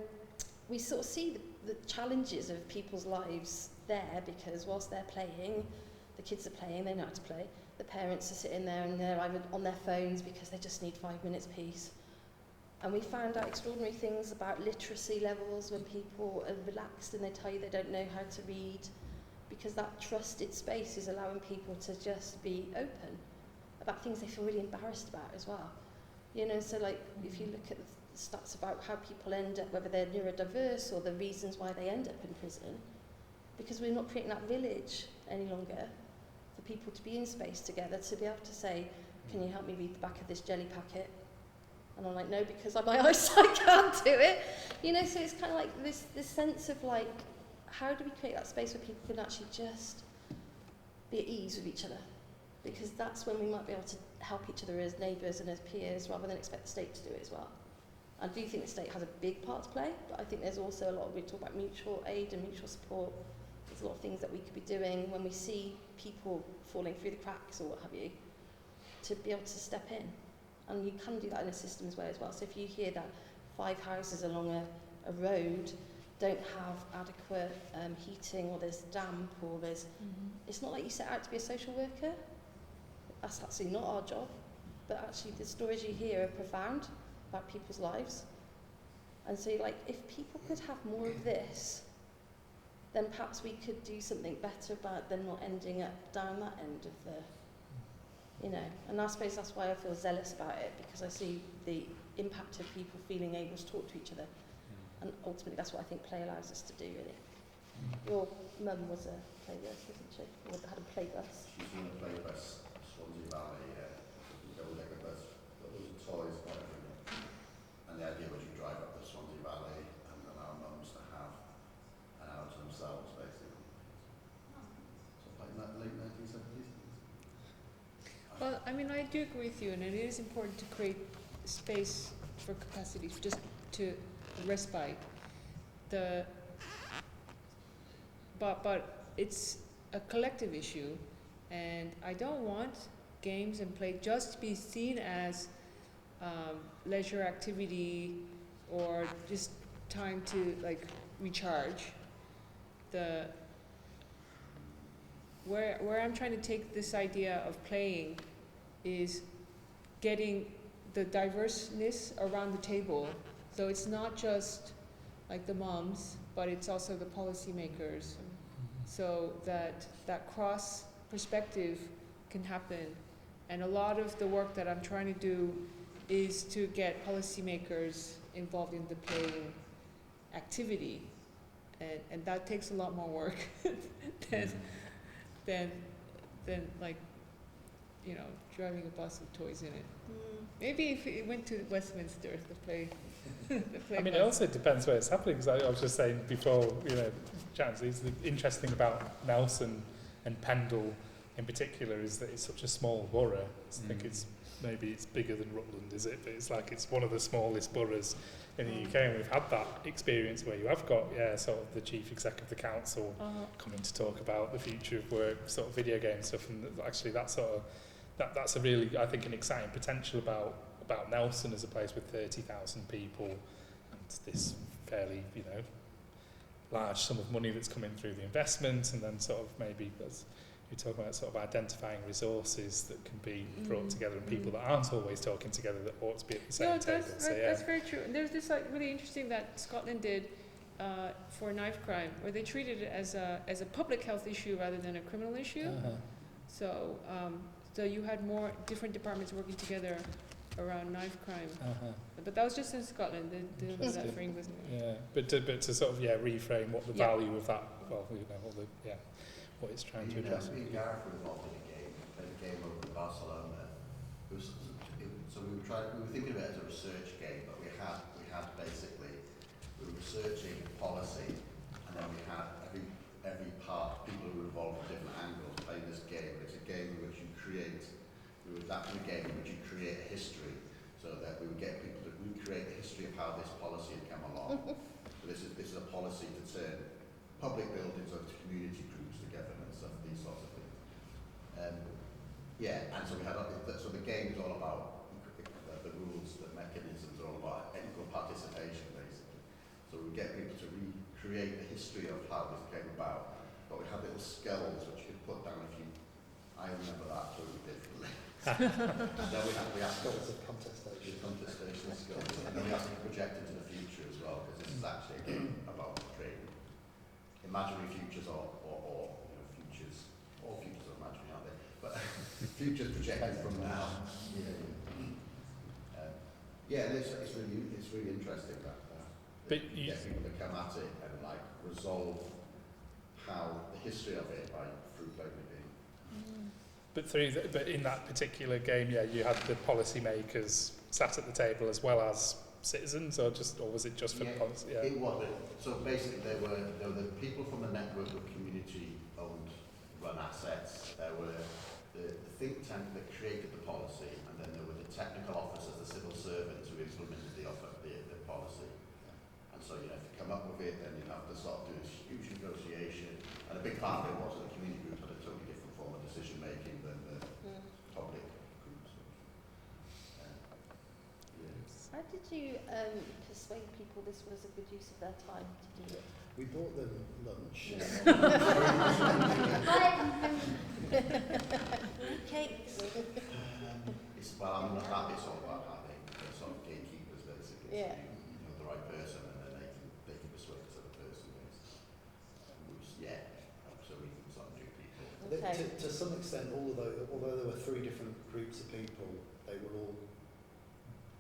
we sort of see the challenges of people's lives there, because whilst they're playing, the kids are playing, they know how to play. The parents are sitting there and they're either on their phones because they just need 5 minutes peace. And we found out extraordinary things about literacy levels when people are relaxed and they tell you they don't know how to read, because that trusted space is allowing people to just be open about things they feel really embarrassed about as well. So like if you look at the stats about how people end up, whether they're neurodiverse or the reasons why they end up in prison, because we're not creating that village any longer for people to be in space together, to be able to say, can you help me read the back of this jelly packet? And I'm like, no, because my eyesight can't do it. You know, so it's kind of like this sense of like, how do we create that space where people can actually just be at ease with each other? Because that's when we might be able to help each other as neighbours and as peers, rather than expect the state to do it as well. I do think the state has a big part to play, but I think there's also a lot, we talk about mutual aid and mutual support. There's a lot of things that we could be doing when we see people falling through the cracks or what have you, to be able to step in. And you can do that in a systems way as well. So if you hear that 5 houses along a road don't have adequate heating, or there's damp, or there's... It's not like you set out to be a social worker. That's absolutely not our job. But actually the stories you hear are profound about people's lives. And so like, if people could have more of this, then perhaps we could do something better about them not ending up down that end of the... You know, and I suppose that's why I feel zealous about it, because I see the impact of people feeling able to talk to each other. And ultimately that's what I think play allows us to do, really. Your mum was a playlist, wasn't she? Or had a playlist. She's in a playlist, Swansea Valley, building a bus, got loads of toys and everything. And the idea was you drive up the Swansea Valley and allow mums to have an hour to themselves, basically. So like late 1970s. Well, I mean, I do agree with you, and it is important to create space for capacity, just to respite. But it's a collective issue, and I don't want games and play just to be seen as leisure activity or just time to like recharge. Where I'm trying to take this idea of playing is getting the diverseness around the table. So it's not just like the moms, but it's also the policymakers, so that cross perspective can happen. And a lot of the work that I'm trying to do is to get policymakers involved in the playing activity, and that takes a lot more work than like, you know, driving a bus with toys in it. Maybe if it went to Westminster, the play. I mean, it also depends where it's happening, because I was just saying before, you know, Chance, the interesting thing about Nelson and Pendle in particular is that it's such a small borough. I think maybe it's bigger than Rutland, is it? But it's like it's one of the smallest boroughs in the UK, and we've had that experience where you have got, sort of the chief exec of the council coming to talk about the future of work, sort of video game stuff, and actually that's a really, I think, an exciting potential about Nelson as a place with 30,000 people and this fairly, you know, large sum of money that's coming through the investment, and then sort of maybe, as you talk about, sort of identifying resources that can be brought together, and people that aren't always talking together that ought to be at the same table. That's very true. And there's this like really interesting that Scotland did for knife crime, where they treated it as a public health issue rather than a criminal issue. So you had more different departments working together around knife crime. But that was just in Scotland. They didn't do that for England. Yeah, but to sort of reframe what the value of that, well, you know, all the what it's trying to address. Me and Gareth were involved in a game. We played a game over in Barcelona. So we were thinking of it as a research game, but we had basically, we were researching policy, and then we had every part, people who were involved in different angles playing this game. It's a game in which you create, that kind of game in which you create a history, so that we would get people to recreate the history of how this policy had come along. So this is a policy to turn public buildings into community groups together and stuff, these sorts of things. And so we had, so the game is all about the rules, the mechanisms are all about equal participation, basically. So we get people to recreate the history of how this came about, but we had little skulls which you could put down if you, I remember that totally differently. Then we asked contestation skills, and then we asked to project into the future as well, because this is actually a game about creating imaginary futures or you know, futures, all futures are imaginary, aren't they? But futures projected from now. It's really interesting that get people to come at it and like resolve how the history of it through playing the game. but in that particular game, yeah, you had the policymakers sat at the table as well as citizens, or was it just for the policy? Yeah. It was. So basically, there were the people from a network of community-owned run assets. There were the think tank that created the policy, and then there were the technical officers, the civil servants who implemented the policy. And so you have to come up with it, then you have to sort of do this huge negotiation. And a big part of it was that the community groups had a totally different form of decision making than the public groups. How did you persuade people this was a good use of their time to do it? We bought them lunch. Cakes. Well, I mean, that bit's all about having sort of gatekeepers, basically. Yeah. So you know the right person, and then they can persuade this other person. So we can sort of do people. Okay. To some extent, although there were 3 different groups of people, they were all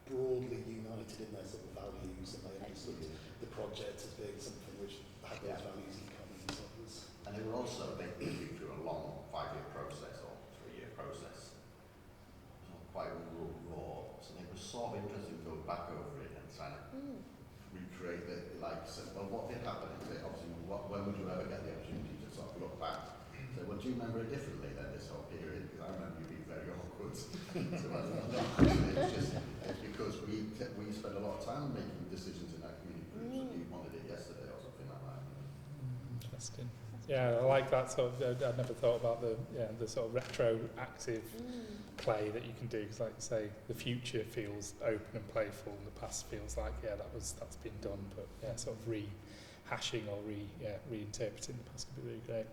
broadly united in their sort of values, and they understood the project as being something which had those values in common. So it was, and they were also, they went through a long 5-year process or 3-year process. It was quite raw, so they were sort of interested in going back over it and trying to recreate it. Like, so, well, what did happen? Obviously, when would you ever get the opportunity to sort of look back? So, well, do you remember it differently than this whole period? Because I remember you being very awkward. So it's because we spend a lot of time making decisions in our community groups, and you wanted it yesterday or something like that. Interesting. Yeah, I like that sort of. I'd never thought about the sort of retroactive play that you can do, because, like you say, the future feels open and playful, and the past feels like that's been done. But yeah, sort of rehashing or reinterpreting the past could be really great.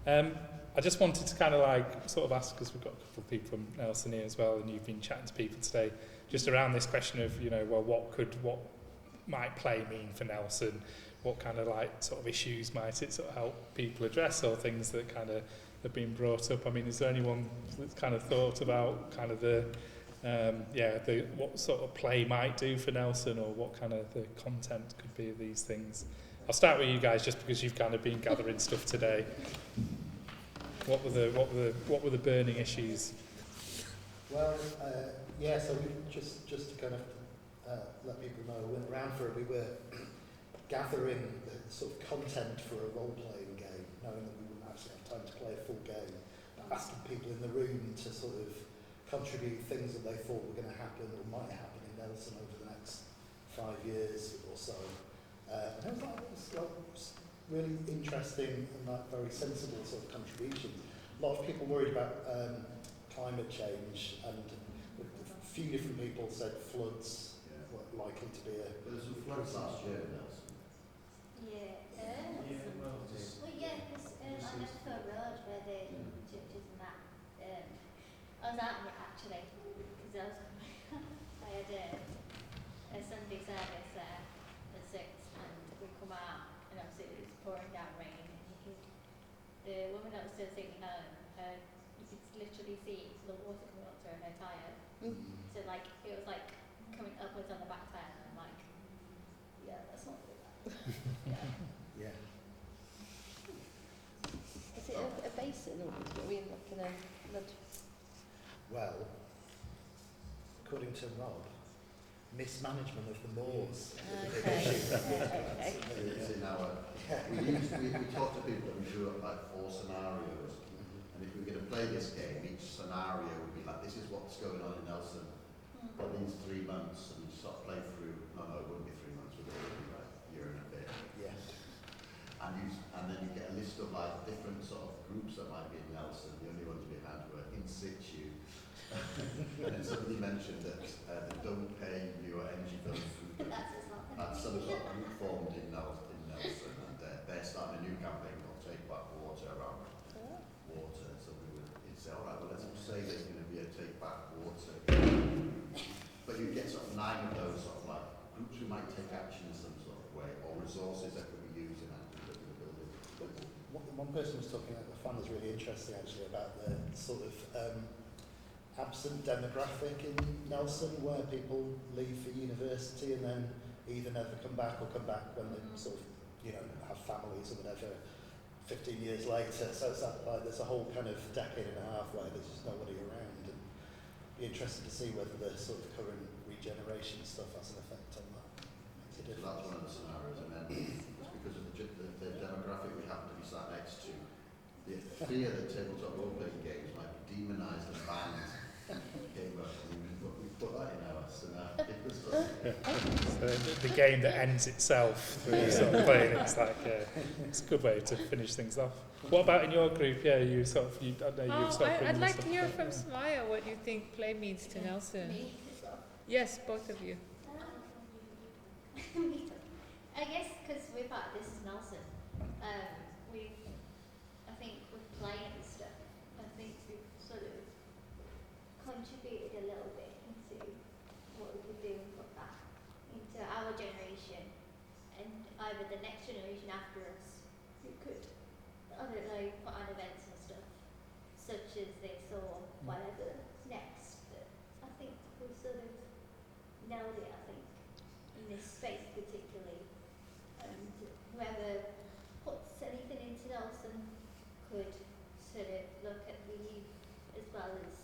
I just wanted to kind of sort of ask, because we've got a couple of people from Nelson here as well, and you've been chatting to people today, just around this question of, what might play mean for Nelson? What kind of sort of issues might it sort of help people address, or things that kind of have been brought up? I mean, is there anyone that's kind of thought about kind of what sort of play might do for Nelson, or what kind of the content could be of these things? I'll start with you guys, just because you've kind of been gathering stuff today. What were the burning issues? well, so we just to kind of let people know, we went around for it. We were gathering the sort of content for a role-playing game, knowing that we wouldn't actually have time to play a full game, asking people in the room to sort of contribute things that they thought were going to happen or might happen in Nelson over the next 5 years or so. And it was really interesting and very sensible sort of contributions. A lot of people worried about climate change, and a few different people said floods were likely to be a... But there's some floods last year in Nelson. Because I left for a road where the churches and that. I was out of it actually, because I had a Sunday service there at 6, and we come out, and obviously it was pouring down rain, and the woman that was still singing home, you could literally see the water coming up to her tyre. So it was coming upwards on the back tyre, and I'm like, yeah, let's not do that. Yeah. Is it a basin, or are we in a mud? Well, according to Rob, mismanagement of the moors. Okay. It's in our... We talk to people and we drew up 4 scenarios, and if we're going to play this game, each scenario would be this is what's going on in Nelson for these 3 months, and you sort of play through. No, it wouldn't be 3 months, would it? It would be a year and a bit. Yeah. And then you get a list of different sort of groups that might be in Nelson. The only ones we had were In-Situ. And then somebody mentioned that they don't pay your energy bills through that's some sort of group formed in Nelson, and they're starting a new campaign called Take Back Water around water. So we would say, all right, well, let's say there's going to be a Take Back Water. But you get sort of 9 of those sort of groups who might take action in some sort of way, or resources that could be used in the building. One person was talking, I found this really interesting actually, about the sort of absent demographic in Nelson, where people leave for university and then either never come back or come back when they sort of, have families or whatever 15 years later. So it's like there's a whole kind of decade and a half where there's just nobody around, and be interested to see whether the sort of current regeneration stuff has an effect on that. Makes a So that's difference. one of the scenarios, and then it's because of the demographic we happen to be sat next to, the fear that tabletop role-playing games might be demonised and banned. We put that in our scenario. So the game that ends itself through sort of playing, it's like it's a good way to finish things off. What about in your group? Yeah, you sort of, I know you've sort of I'd bringing like to stuff hear up, from yeah. Smaya what you think play means to Nelson. Me as well. Yes, both of you. I guess because we've had this is Nelson. I think with playing and stuff, I think we've sort of contributed a little bit into what we could do and put that into our generation and either the next generation after us who could, I don't know, put on events and stuff such as this or whatever next. But I think we've sort of nailed it, I think, in this space particularly. And whoever puts anything into Nelson could sort of look at the youth as well as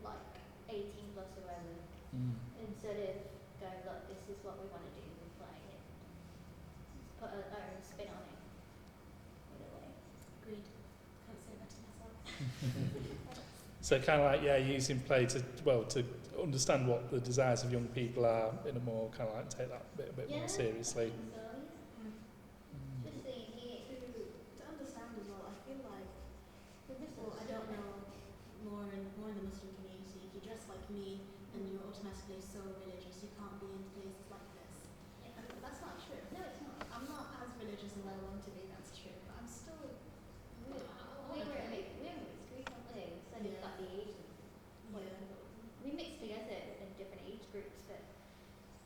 like 18 plus or whatever, and sort of go, look, this is what we want to do with playing it. Put our own spin on it, in a way. Agreed. Can't say that to myself. So kind of like, yeah, using play to understand what the desires of young people are in a more kind of like take that bit a bit more seriously. So, just seeing here. To understand as well, I feel like, well, I don't know, more in the Muslim community, if you dress like me and you're automatically so religious, you can't be in places like this. And that's not true. No, it's not. I'm not as religious as I want to be, that's true, but I'm still. We were mixed, we recently, so it's got the Asian. We mix together in different age groups, but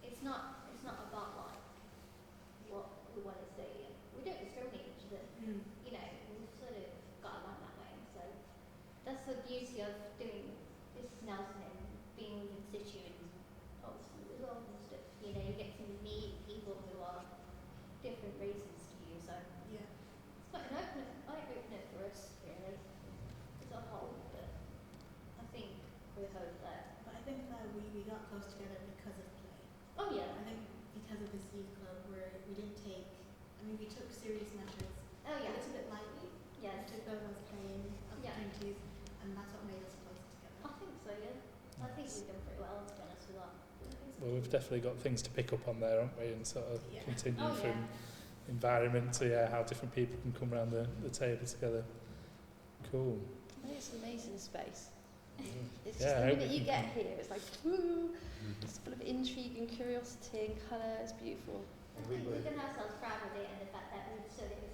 it's not about like what we want to say. We don't discriminate each other. You know, we've sort of got along that way. So that's the beauty of doing this Nelson and being with In-Situ and obviously with all and stuff. You know, you get to meet people who are different races to you. So Yeah. it's quite an eye-opener for us, really, as a whole. But I think we hope that. But I think that we got close together because of play. Oh yeah. I think because of this youth club where we didn't take, we took serious measures Oh a yeah. little bit lightly. Yes. We took those as playing opportunities, and that's what made us closer together. I think so, yeah. I think we've done pretty well, to be honest with that. Well, we've definitely got things to pick up on there, haven't we, and sort of Yeah. continue Oh, from yeah. environment to how different people can come around the table together. Cool. I think it's an amazing space. It's Yeah, just I the hope minute we you can- get here, it's like, woo, it's full of intrigue and curiosity and colour, it's beautiful. I think we can ourselves proud of it and the fact that we've sort of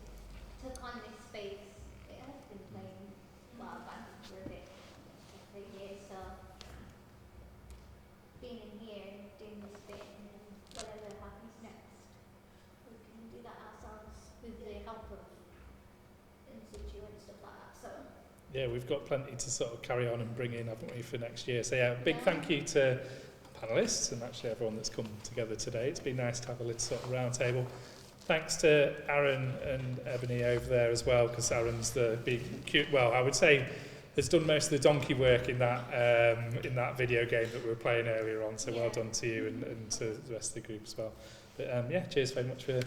took on this space. It has been playing back for a bit, for a year, so being in here and doing this bit and then whatever happens next, we can do that ourselves with the help of In-Situ and stuff like that. So Yeah, we've got plenty to sort of carry on and bring in, haven't we, for next year. So yeah, big Yeah. thank you to panellists and actually everyone that's come together today. It's been nice to have a little sort of round table. Thanks to Aaron and Ebony over there as well, because Aaron's the big, cute, well, I would say has done most of the donkey work in that video game that we were playing earlier on. So well done to you and to the rest of the group as well. But yeah, cheers very much for